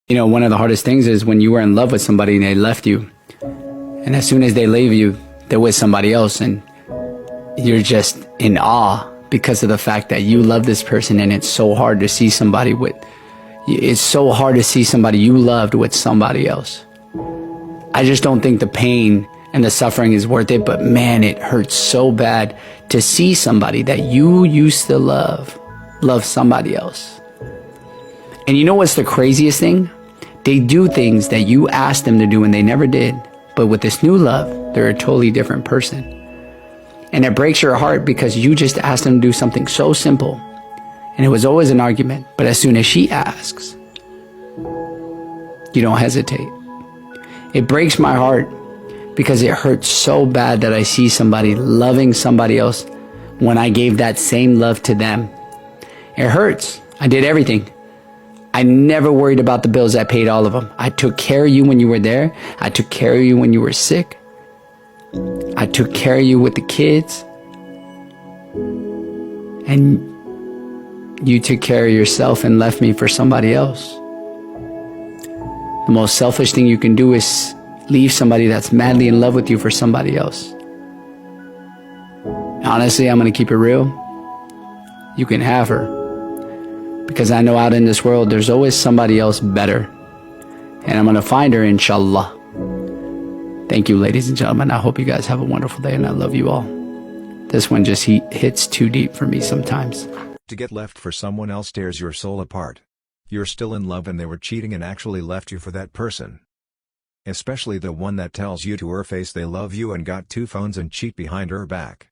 You know, one of the hardest things is when you were in love with somebody and they left you. And as soon as they leave you, they're with somebody else. And you're just in awe because of the fact that you love this person. And it's so hard to see somebody you loved with somebody else. I just don't think the pain and the suffering is worth it. But man, it hurts so bad to see somebody that you used to love somebody else. And you know what's the craziest thing? They do things that you asked them to do and they never did. But with this new love, they're a totally different person. And it breaks your heart because you just asked them to do something so simple. And it was always an argument. But as soon as she asks, you don't hesitate. It breaks my heart because it hurts so bad that I see somebody loving somebody else when I gave that same love to them. It hurts. I did everything. I never worried about the bills. I paid all of them. I took care of you when you were there. I took care of you when you were sick. I took care of you with the kids. And you took care of yourself and left me for somebody else. The most selfish thing you can do is leave somebody that's madly in love with you for somebody else. Honestly, I'm going to keep it real. You can have her. Because I know out in this world, there's always somebody else better. And I'm going to find her, inshallah. Thank you, ladies and gentlemen. I hope you guys have a wonderful day, and I love you all. This one just hits too deep for me sometimes. To get left for someone else tears your soul apart. You're still in love and they were cheating and actually left you for that person. Especially the one that tells you to her face they love you and got 2 phones and cheat behind her back.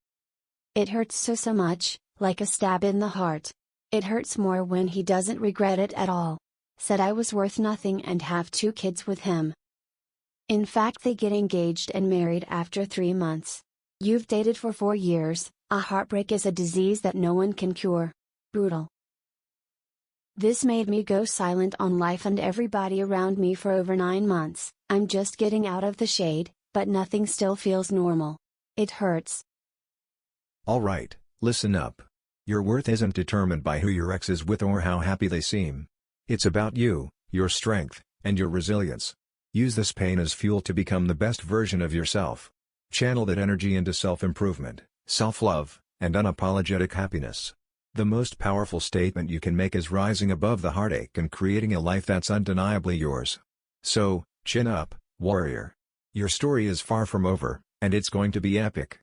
It hurts so much, like a stab in the heart. It hurts more when he doesn't regret it at all. Said I was worth nothing and have 2 kids with him. In fact, they get engaged and married after 3 months. You've dated for 4 years. A heartbreak is a disease that no one can cure. Brutal. This made me go silent on life and everybody around me for over 9 months. I'm just getting out of the shade, but nothing still feels normal. It hurts. Alright, listen up. Your worth isn't determined by who your ex is with or how happy they seem. It's about you, your strength, and your resilience. Use this pain as fuel to become the best version of yourself. Channel that energy into self-improvement, self-love, and unapologetic happiness. The most powerful statement you can make is rising above the heartache and creating a life that's undeniably yours. So, chin up, warrior. Your story is far from over, and it's going to be epic.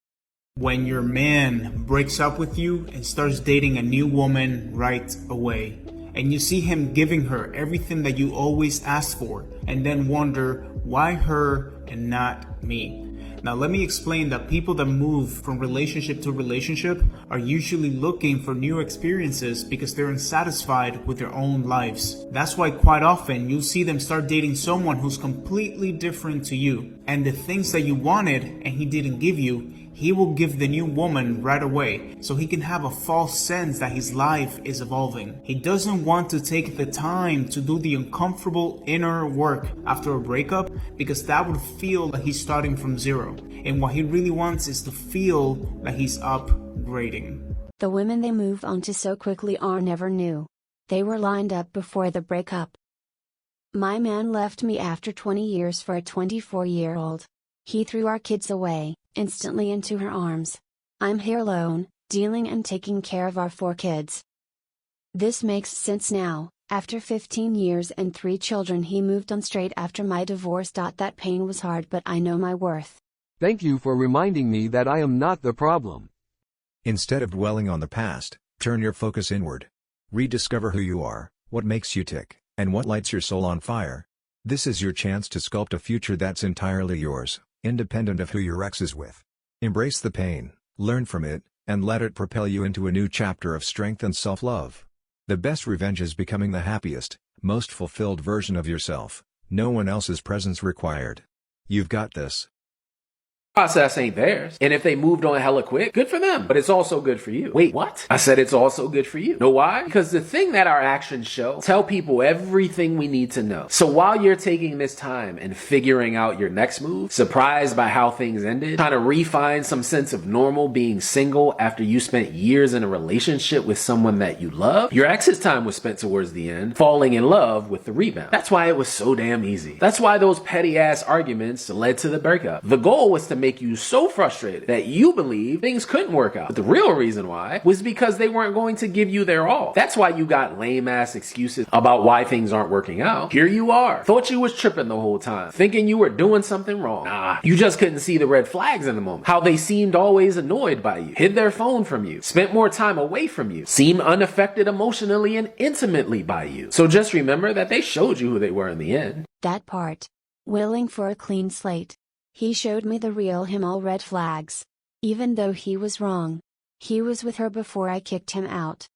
When your man breaks up with you and starts dating a new woman right away, and you see him giving her everything that you always asked for, and then wonder, why her and not me? Now let me explain that people that move from relationship to relationship are usually looking for new experiences because they're unsatisfied with their own lives. That's why quite often you'll see them start dating someone who's completely different to you. And the things that you wanted and he didn't give you, he will give the new woman right away, so he can have a false sense that his life is evolving. He doesn't want to take the time to do the uncomfortable inner work after a breakup because that would feel like he's starting from zero. And what he really wants is to feel that he's upgrading. The women they move on to so quickly are never new. They were lined up before the breakup. My man left me after 20 years for a 24-year-old. He threw our kids away, instantly into her arms. I'm here alone, dealing and taking care of our 4 kids. This makes sense now. After 15 years and 3 children, he moved on straight after my divorce. That pain was hard, but I know my worth. Thank you for reminding me that I am not the problem. Instead of dwelling on the past, turn your focus inward. Rediscover who you are, what makes you tick, and what lights your soul on fire. This is your chance to sculpt a future that's entirely yours, independent of who your ex is with. Embrace the pain, learn from it, and let it propel you into a new chapter of strength and self-love. The best revenge is becoming the happiest, most fulfilled version of yourself. No one else's presence required. You've got this. Process ain't theirs. And if they moved on hella quick, good for them. But it's also good for you. Wait, what? I said it's also good for you. Know why? Because the thing that our actions show tell people everything we need to know. So while you're taking this time and figuring out your next move, surprised by how things ended, trying to refine some sense of normal being single after you spent years in a relationship with someone that you love, your ex's time was spent towards the end falling in love with the rebound. That's why it was so damn easy. That's why those petty ass arguments led to the breakup. The goal was to make you so frustrated that you believe things couldn't work out. But the real reason why was because they weren't going to give you their all. That's why you got lame ass excuses about why things aren't working out. Here you are. Thought you was tripping the whole time, thinking you were doing something wrong. Nah, you just couldn't see the red flags in the moment. How they seemed always annoyed by you, hid their phone from you, spent more time away from you, seemed unaffected emotionally and intimately by you. So just remember that they showed you who they were in the end. That part. Willing for a clean slate. He showed me the real him, all red flags. Even though he was wrong. He was with her before I kicked him out.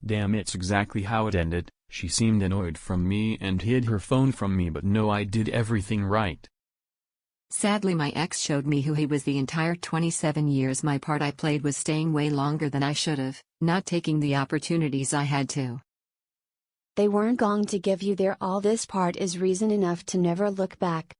Damn, it's exactly how it ended. She seemed annoyed from me and hid her phone from me, but no, I did everything right. Sadly, my ex showed me who he was the entire 27 years. My part I played was staying way longer than I should have, not taking the opportunities I had to. They weren't going to give you their all. This part is reason enough to never look back.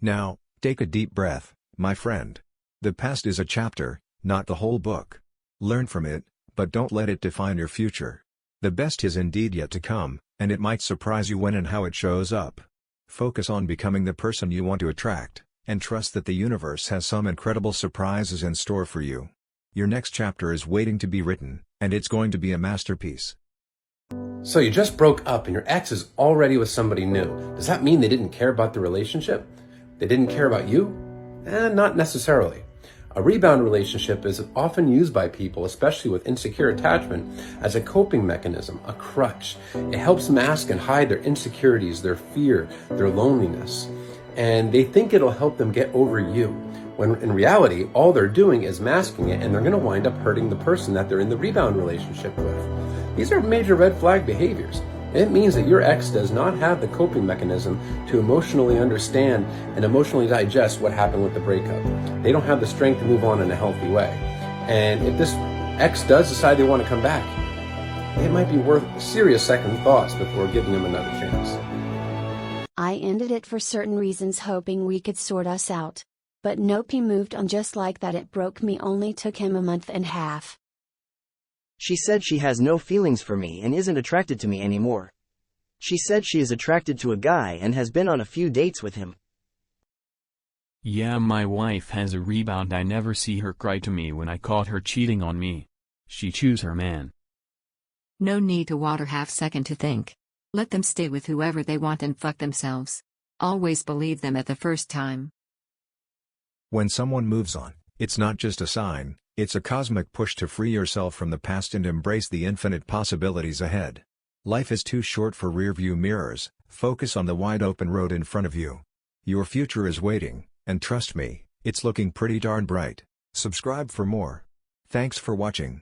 Now, take a deep breath, my friend. The past is a chapter, not the whole book. Learn from it, but don't let it define your future. The best is indeed yet to come, and it might surprise you when and how it shows up. Focus on becoming the person you want to attract, and trust that the universe has some incredible surprises in store for you. Your next chapter is waiting to be written, and it's going to be a masterpiece. So you just broke up and your ex is already with somebody new. Does that mean they didn't care about the relationship? They didn't care about you? Not necessarily. A rebound relationship is often used by people, especially with insecure attachment, as a coping mechanism, a crutch. It helps mask and hide their insecurities, their fear, their loneliness. And they think it'll help them get over you, when in reality, all they're doing is masking it, and they're going to wind up hurting the person that they're in the rebound relationship with. These are major red flag behaviors. It means that your ex does not have the coping mechanism to emotionally understand and emotionally digest what happened with the breakup. They don't have the strength to move on in a healthy way. And if this ex does decide they want to come back, it might be worth serious second thoughts before giving them another chance. I ended it for certain reasons, hoping we could sort us out. But nope, he moved on just like that. It broke me. Only took him a month and a half. She said she has no feelings for me and isn't attracted to me anymore. She said she is attracted to a guy and has been on a few dates with him. Yeah, my wife has a rebound. I never see her cry to me when I caught her cheating on me. She choose her man. No need to water half second to think. Let them stay with whoever they want and fuck themselves. Always believe them at the first time. When someone moves on, it's not just a sign, it's a cosmic push to free yourself from the past and embrace the infinite possibilities ahead. Life is too short for rearview mirrors. Focus on the wide open road in front of you. Your future is waiting, and trust me, it's looking pretty darn bright. Subscribe for more. Thanks for watching.